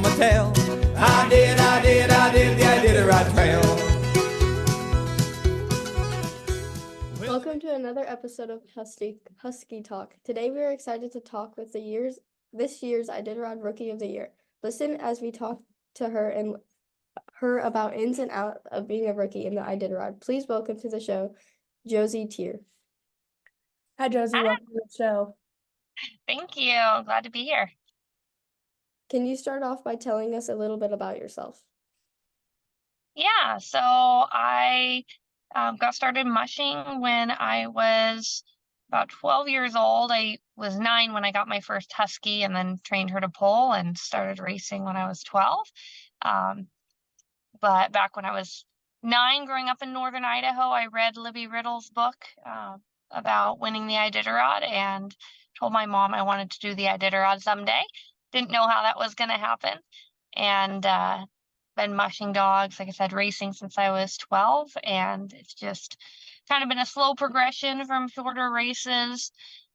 my tail. I did the Iditarod trail. Welcome to another episode of Husky Talk. Today we are excited to talk with this year's Iditarod Rookie of the Year. Listen as we talk to her about ins and outs of being a rookie in the Iditarod. Please welcome to the show, Josi Thyr. Hi, Josie. Hi. Welcome to the show. Thank you. Glad to be here. Can you start off by telling us a little bit about yourself? Yeah, so I got started mushing when I was about 12 years old. I was 9 when I got my first Husky and then trained her to pull and started racing when I was 12. But back when I was 9, growing up in northern Idaho, I read Libby Riddle's book about winning the Iditarod and told my mom I wanted to do the Iditarod someday. Didn't know how that was going to happen. And been mushing dogs, like I said, racing since I was 12. And it's just kind of been a slow progression from shorter races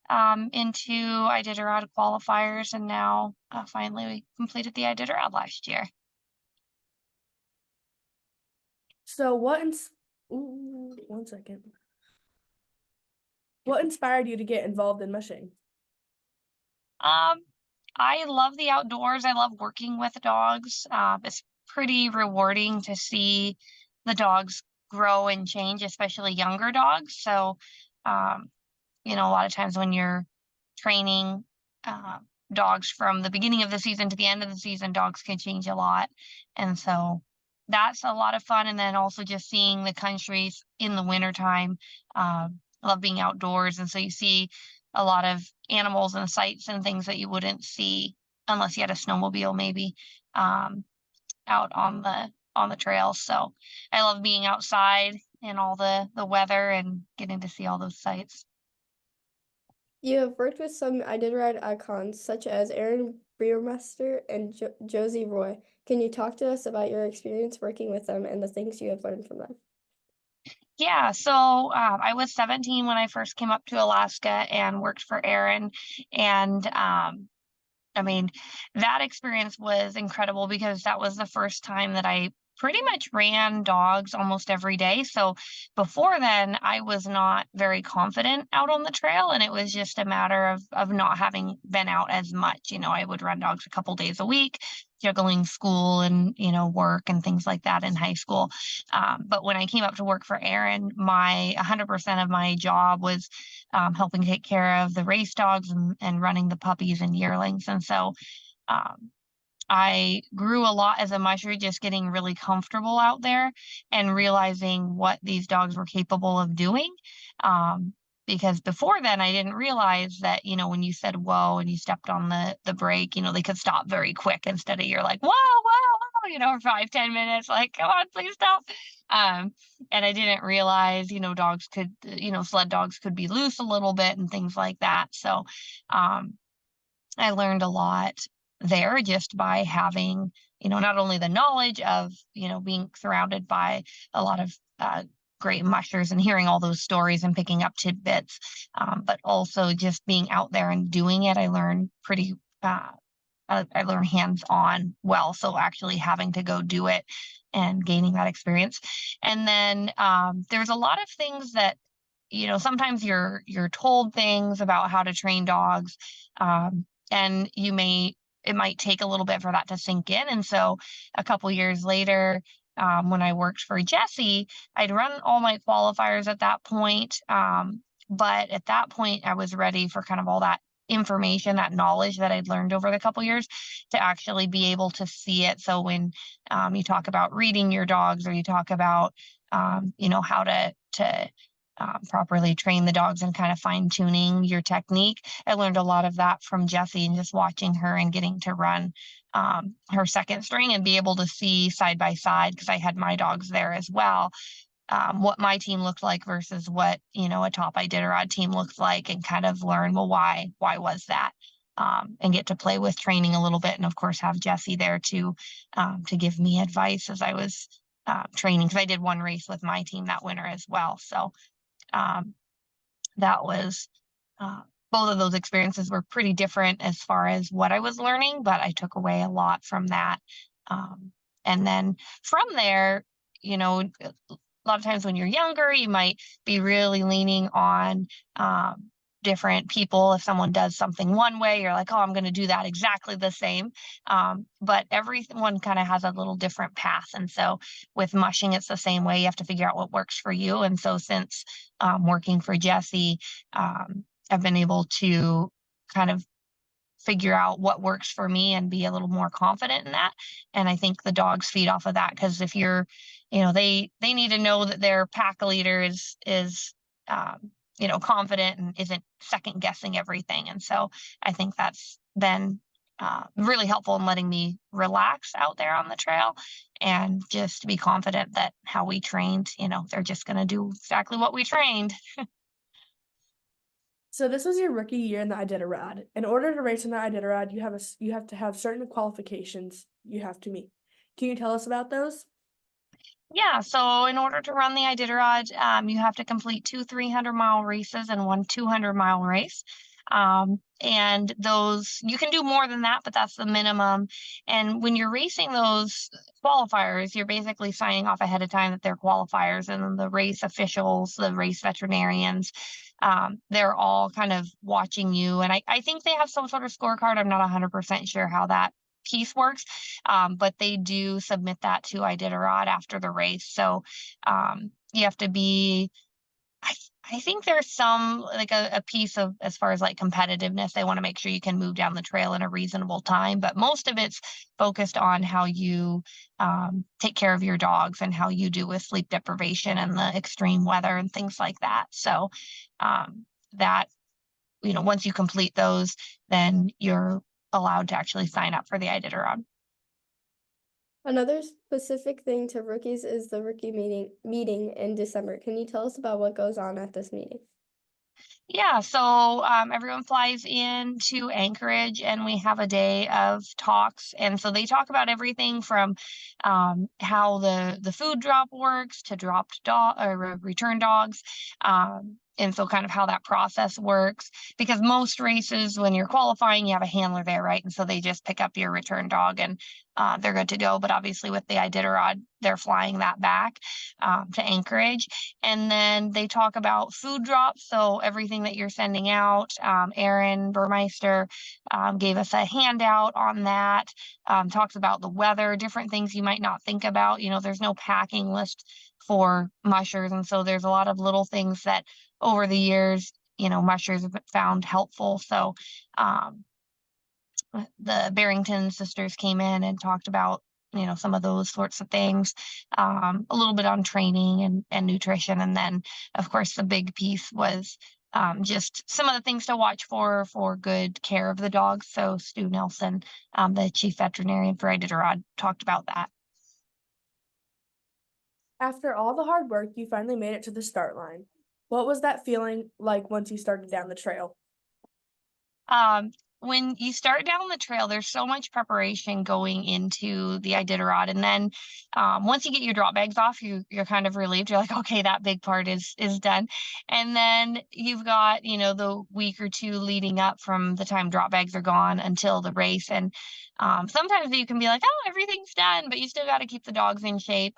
into Iditarod qualifiers. And now finally we completed the Iditarod last year. So what inspired you to get involved in mushing? I love the outdoors. I love working with dogs. It's pretty rewarding to see the dogs grow and change, especially younger dogs. So, a lot of times when you're training dogs from the beginning of the season to the end of the season, dogs can change a lot. And so that's a lot of fun. And then also just seeing the countries in the wintertime. I love being outdoors. And so you see a lot of animals and sights and things that you wouldn't see unless you had a snowmobile maybe out on the trails. So I love being outside in all the weather and getting to see all those sights. You have worked with some Iditarod icons such as Aaron Breermeister and Josie Roy. Can you talk to us about your experience working with them and the things you have learned from them? Yeah, so I was 17 when I first came up to Alaska and worked for Aaron. And that experience was incredible because that was the first time that I pretty much ran dogs almost every day. So before then, I was not very confident out on the trail, and it was just a matter of not having been out as much. I would run dogs a couple days a week, juggling school and, work and things like that in high school. But when I came up to work for Aaron, my 100% of my job was helping take care of the race dogs and running the puppies and yearlings. And so I grew a lot as a musher, just getting really comfortable out there and realizing what these dogs were capable of doing. Because before then, I didn't realize that, when you said whoa and you stepped on the brake, they could stop very quick instead of you're like, whoa, whoa, whoa, for 5-10 minutes, like, come on, please stop. And I didn't realize, dogs could, sled dogs could be loose a little bit and things like that. So I learned a lot there just by having, not only the knowledge of, being surrounded by a lot of great mushers and hearing all those stories and picking up tidbits, but also just being out there and doing it. I learned I learned hands-on well. So actually having to go do it and gaining that experience. And then there's a lot of things that, sometimes you're told things about how to train dogs, and it might take a little bit for that to sink in. And so a couple years later, when I worked for Jesse, I'd run all my qualifiers at that point. But at that point, I was ready for kind of all that information, that knowledge that I'd learned over the couple years to actually be able to see it. So when you talk about reading your dogs, or you talk about, how to properly train the dogs and kind of fine tuning your technique, I learned a lot of that from Jessie and just watching her and getting to run her second string and be able to see side by side, because I had my dogs there as well, what my team looked like versus what, a top Iditarod team looks like, and kind of learn, well, why was that? And get to play with training a little bit. And of course, have Jessie there to give me advice as I was training, because I did one race with my team that winter as well. So that was both of those experiences were pretty different as far as what I was learning, but I took away a lot from that. And then from there, you know, a lot of times when you're younger, you might be really leaning on different people. If someone does something one way, you're like, oh, I'm going to do that exactly the same. But everyone kind of has a little different path. And so with mushing, it's the same way. You have to figure out what works for you. And so since working for Josi, I've been able to kind of figure out what works for me and be a little more confident in that. And I think the dogs feed off of that, because if you're, you know, they need to know that their pack leader is you know, confident and isn't second guessing everything. And so I think that's been really helpful in letting me relax out there on the trail and just be confident that how we trained, you know, they're just going to do exactly what we trained. So this was your rookie year in the Iditarod. In order to race in the Iditarod, you have to have certain qualifications you have to meet. Can you tell us about those? Yeah, so in order to run the Iditarod, you have to complete 2 300-mile races and 1 200-mile race. And those, you can do more than that, but that's the minimum. And when you're racing those qualifiers, you're basically signing off ahead of time that they're qualifiers, and then the race officials, the race veterinarians, they're all kind of watching you. And I think they have some sort of scorecard. I'm not 100% sure how that piece works, but they do submit that to Iditarod after the race. So you have to be, I think there's some like a piece of, as far as like competitiveness, they want to make sure you can move down the trail in a reasonable time, but most of it's focused on how you take care of your dogs and how you do with sleep deprivation and the extreme weather and things like that. So that, you know, once you complete those, then you're allowed to actually sign up for the Iditarod. Another specific thing to rookies is the rookie meeting in December. Can you tell us about what goes on at this meeting? Yeah, so everyone flies in to Anchorage and we have a day of talks. And so they talk about everything from how the food drop works to dropped dog or return dogs. And so kind of how that process works, because most races, when you're qualifying, you have a handler there, right? And so they just pick up your return dog and they're good to go. But obviously with the Iditarod, they're flying that back to Anchorage. And then they talk about food drops. So everything that you're sending out, Aaron Burmeister gave us a handout on that, talks about the weather, different things you might not think about. You know, there's no packing list for mushers. And so there's a lot of little things that over the years, you know, mushers have found helpful. So the Barrington sisters came in and talked about, you know, some of those sorts of things, a little bit on training and nutrition. And then, of course, the big piece was just some of the things to watch for good care of the dogs. So Stu Nelson, the chief veterinarian for Iditarod, talked about that. After all the hard work, you finally made it to the start line. What was that feeling like once you started down the trail? When you start down the trail, there's so much preparation going into the Iditarod. And then once you get your drop bags off, you're kind of relieved. You're like, okay, that big part is done. And then you've got, you know, the week or two leading up from the time drop bags are gone until the race. And sometimes you can be like, oh, everything's done, but you still got to keep the dogs in shape.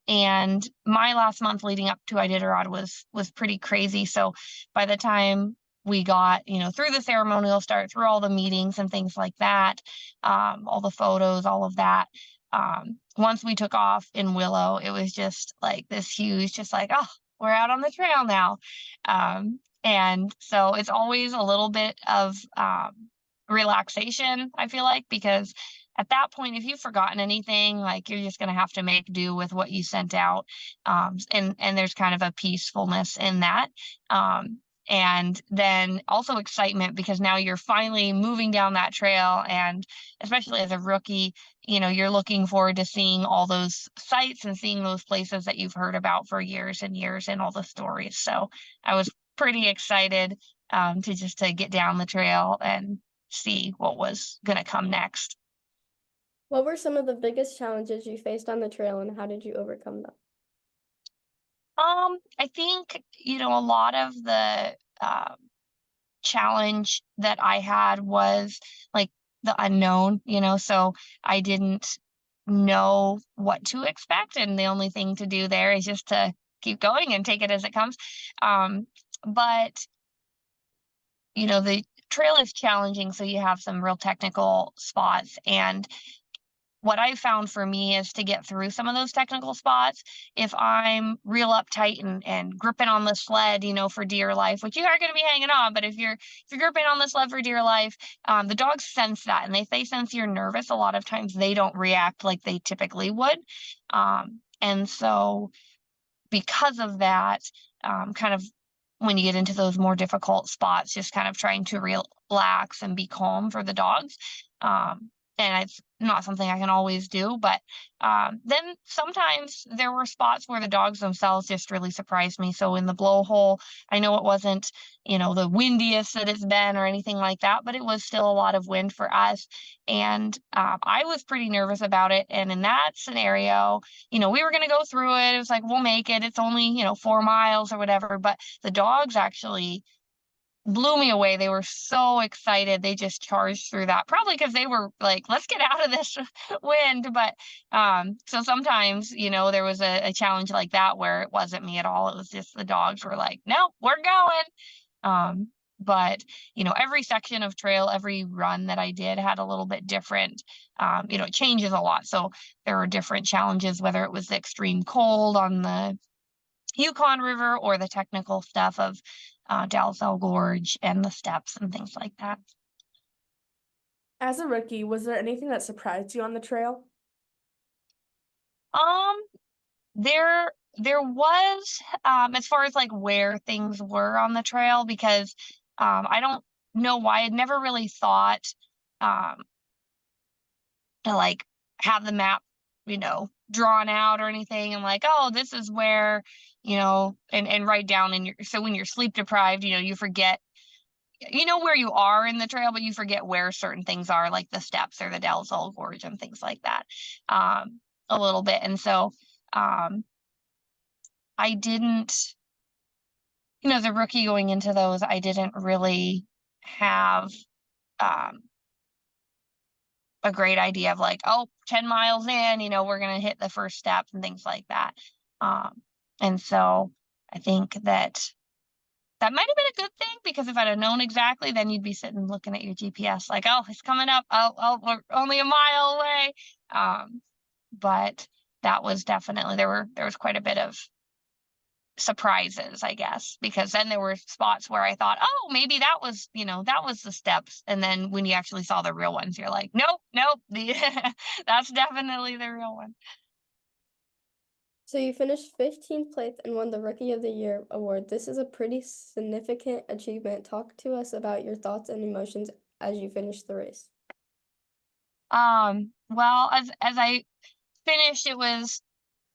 And my last month leading up to Iditarod was pretty crazy. So by the time we got, you know, through the ceremonial start, through all the meetings and things like that, all the photos, all of that. Once we took off in Willow, it was just like this huge, just like, oh, we're out on the trail now. And so it's always a little bit of relaxation, I feel like, because at that point, if you've forgotten anything, like you're just going to have to make do with what you sent out. And there's kind of a peacefulness in that. And then also excitement, because now you're finally moving down that trail. And especially as a rookie, you know, you're looking forward to seeing all those sites and seeing those places that you've heard about for years and years and all the stories. So I was pretty excited to get down the trail and see what was going to come next. What were some of the biggest challenges you faced on the trail, and how did you overcome them? I think, you know, a lot of the challenge that I had was like the unknown, so I didn't know what to expect. And the only thing to do there is just to keep going and take it as it comes. But the trail is challenging, so you have some real technical spots. And what I found for me is to get through some of those technical spots, if I'm real uptight and gripping on the sled, for dear life, which you are going to be hanging on, but if you're gripping on the sled for dear life, the dogs sense that. And if they sense you're nervous, a lot of times they don't react like they typically would. And so because of that, kind of when you get into those more difficult spots, just kind of trying to relax and be calm for the dogs. And it's not something I can always do, but then sometimes there were spots where the dogs themselves just really surprised me. So in the blowhole, I know it wasn't, the windiest that it's been or anything like that, but it was still a lot of wind for us. And I was pretty nervous about it. And in that scenario, we were going to go through it. It was like, we'll make it. It's only, 4 miles or whatever. But the dogs actually blew me away. They were so excited. They just charged through that, probably because they were like, let's get out of this wind. But so sometimes, there was a challenge like that where it wasn't me at all. It was just the dogs were like, no, we're going. But every section of trail, every run that I did had a little bit different. It changes a lot. So there were different challenges, whether it was the extreme cold on the Yukon River or the technical stuff of Dalzell Gorge and the steps and things like that. As a rookie, was there anything that surprised you on the trail? There was, as far as like where things were on the trail, because I don't know why I'd never really thought to like have the map, drawn out or anything, and like, oh, this is where, and write down so when you're sleep deprived, you forget, where you are in the trail, but you forget where certain things are, like the steps or the Dalzell Gorge and things like that, a little bit. And so I didn't, as a rookie going into those, I didn't really have a great idea of like, 10 miles in, we're going to hit the first step and things like that. And so I think that might have been a good thing, because if I'd have known exactly, then you'd be sitting looking at your GPS like, oh, it's coming up. Oh, we're only a mile away. But that was definitely, there was quite a bit of surprises, I guess, because then there were spots where I thought, oh, maybe that was the steps. And then when you actually saw the real ones, you're like, nope, that's definitely the real one. So you finished 15th place and won the Rookie of the Year award. This is a pretty significant achievement. Talk to us about your thoughts and emotions as you finished the race. Well, as I finished, it was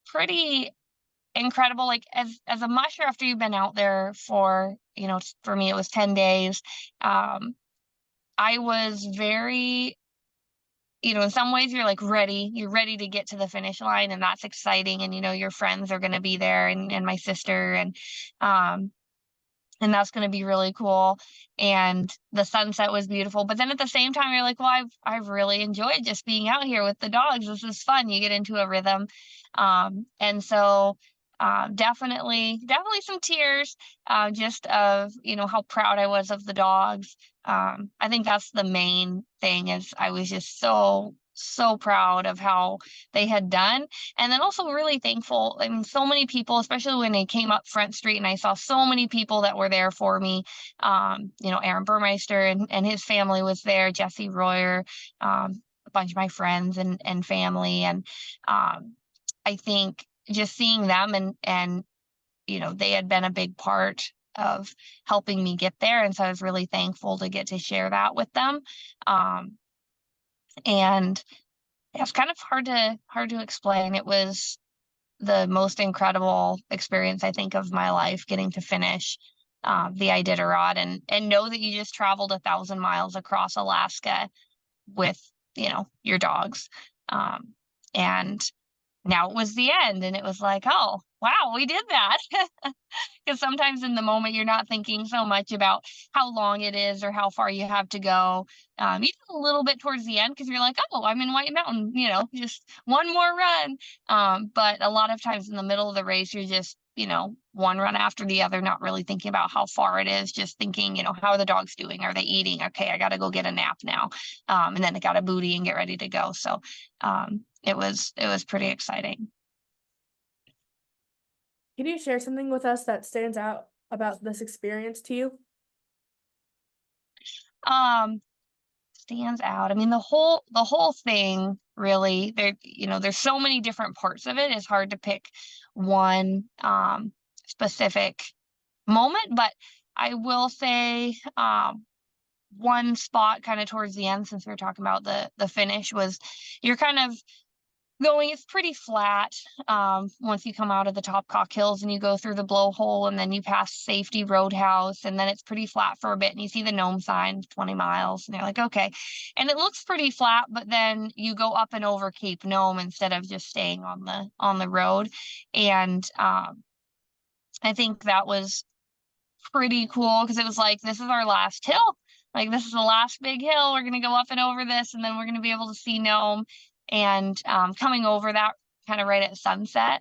pretty incredible. Like as a musher, after you've been out there for, for me, it was 10 days. I was very, in some ways you're like you're ready to get to the finish line, and that's exciting. And, your friends are going to be there, and my sister, and that's going to be really cool. And the sunset was beautiful. But then at the same time, you're like, well, I've really enjoyed just being out here with the dogs. This is fun. You get into a rhythm. And so definitely some tears, just of, how proud I was of the dogs. I think that's the main thing, is I was just so proud of how they had done. And then also really thankful. I mean, so many people, especially when they came up Front Street and I saw so many people that were there for me. Aaron Burmeister and his family was there, Jesse Royer, a bunch of my friends and family. And I think just seeing them and they had been a big part of helping me get there. And so I was really thankful to get to share that with them. And it's kind of hard to explain. It was the most incredible experience, I think, of my life, getting to finish the Iditarod and know that you just traveled 1,000 miles across Alaska with, your dogs. And now it was the end, and it was like, oh, wow, we did that. Because sometimes in the moment you're not thinking so much about how long it is or how far you have to go. Even a little bit towards the end because you're like, oh, I'm in White Mountain, just one more run. But a lot of times in the middle of the race, you're just, one run after the other, not really thinking about how far it is, just thinking, how are the dogs doing? Are they eating? Okay, I got to go get a nap now. And then I got a booty and get ready to go. So it was pretty exciting. Can you share something with us that stands out about this experience to you? Stands out. I mean, the whole thing really, there's so many different parts of it. It's hard to pick one specific moment, but I will say one spot kind of towards the end, since we were talking about the finish, was you're kind of going, it's pretty flat once you come out of the Topcock Hills and you go through the blowhole and then you pass Safety Roadhouse, and then it's pretty flat for a bit and you see the Nome sign 20 miles and you're like, okay, and it looks pretty flat, but then you go up and over Cape Nome instead of just staying on the road. And I think that was pretty cool because it was like, this is our last hill, like this is the last big hill, we're going to go up and over this and then we're going to be able to see Nome. And coming over that kind of right at sunset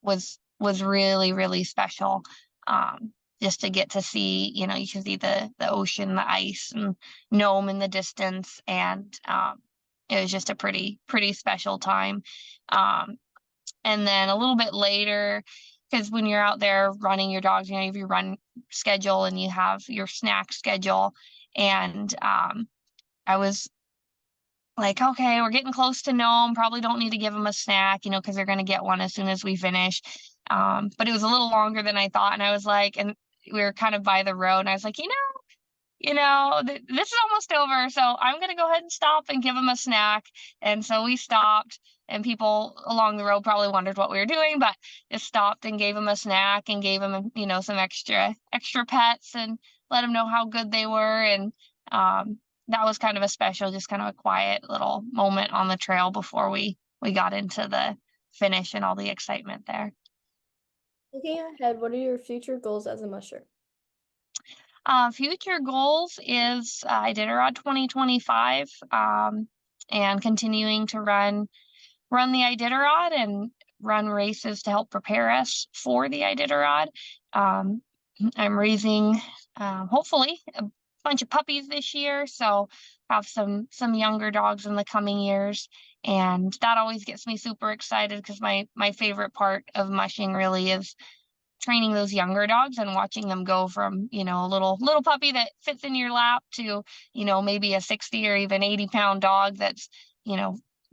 was really, really special. Just to get to see, you can see the ocean, the ice, and Nome in the distance, and it was just a pretty special time. And then a little bit later, because when you're out there running your dogs, you have your run schedule and you have your snack schedule, and I was like, okay, we're getting close to Nome. Probably don't need to give them a snack, because they're going to get one as soon as we finish. But it was a little longer than I thought. And I was like, and we were kind of by the road and I was like, this is almost over. So I'm going to go ahead and stop and give them a snack. And so we stopped, and people along the road probably wondered what we were doing, but just stopped and gave them a snack and gave them, some extra pets and let them know how good they were. And, that was kind of a special, just kind of a quiet little moment on the trail before we got into the finish and all the excitement there. Looking ahead, what are your future goals as a musher? Future goals is Iditarod 2025, and continuing to run the Iditarod and run races to help prepare us for the Iditarod. I'm raising, hopefully, a bunch of puppies this year, so have some younger dogs in the coming years, and that always gets me super excited because my favorite part of mushing really is training those younger dogs and watching them go from, a little puppy that fits in your lap to, maybe a 60 or even 80-pound dog that's,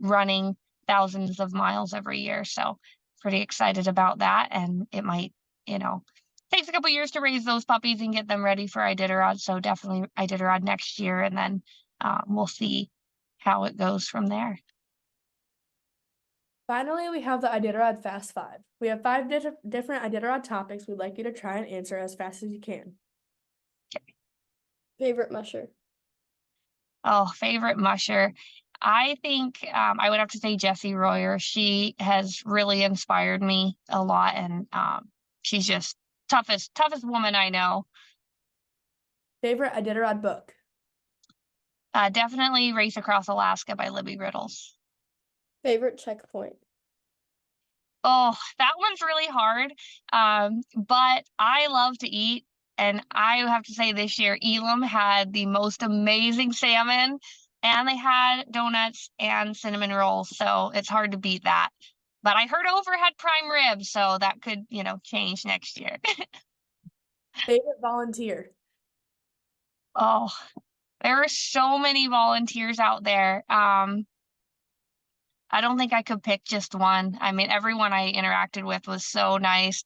running thousands of miles every year. So pretty excited about that. And it might, takes a couple years to raise those puppies and get them ready for Iditarod. So definitely Iditarod next year. And then we'll see how it goes from there. Finally, we have the Iditarod Fast 5. We have 5 different Iditarod topics we'd like you to try and answer as fast as you can. Favorite musher? Oh, favorite musher. I think I would have to say Jessie Royer. She has really inspired me a lot, and she's just toughest woman I know. Favorite Iditarod book? Definitely Race Across Alaska by Libby Riddles. Favorite checkpoint? Oh, that one's really hard. But I love to eat, and I have to say this year, Elam had the most amazing salmon, and they had donuts and cinnamon rolls, so it's hard to beat that. But I heard Over had prime ribs, so that could, change next year. Favorite volunteer? Oh, there are so many volunteers out there. I don't think I could pick just one. I mean, everyone I interacted with was so nice.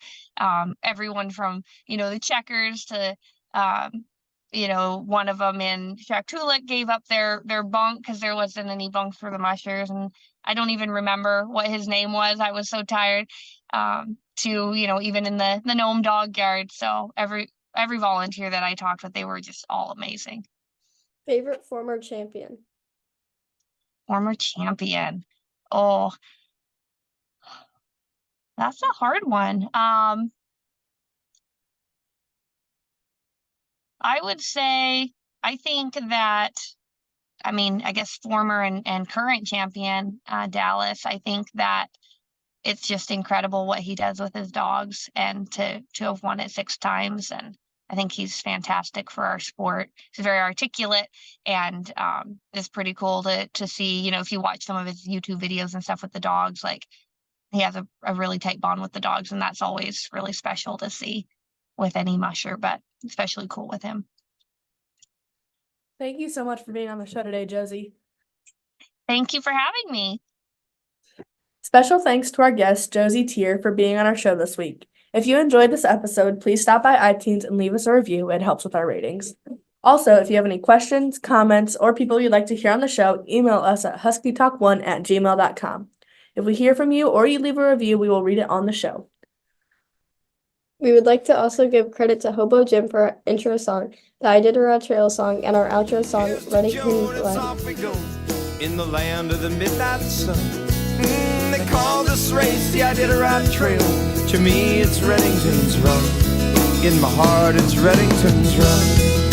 Everyone from, the checkers to, one of them in Shaktoolik gave up their bunk because there wasn't any bunks for the mushers. And I don't even remember what his name was. I was so tired. To, even in the Nome dog yard. So every volunteer that I talked with, they were just all amazing. Favorite former champion? Former champion. Oh, That's a hard one. I would say, I think that, I mean, I guess former and current champion, Dallas, I think that it's just incredible what he does with his dogs, and to have won it 6 times, and I think he's fantastic for our sport. He's very articulate, and it's pretty cool to see, you know, if you watch some of his YouTube videos and stuff with the dogs, like he has a really tight bond with the dogs, and that's always really special to see with any musher, but especially cool with him. Thank you so much for being on the show today, Josie. Thank you for having me. Special thanks to our guest, Josi Thyr, for being on our show this week. If you enjoyed this episode, please stop by iTunes and leave us a review. It helps with our ratings. Also, if you have any questions, comments, or people you'd like to hear on the show, email us at huskytalk1@gmail.com. If we hear from you or you leave a review, we will read it on the show. We would like to also give credit to Hobo Jim for our intro song, the Iditarod Trail song, and our outro song, Ready Clean Blood. In the land of the midnight sun. They call this race the Iditarod Trail. To me, it's Reddington's Run. In my heart, it's Reddington's Run.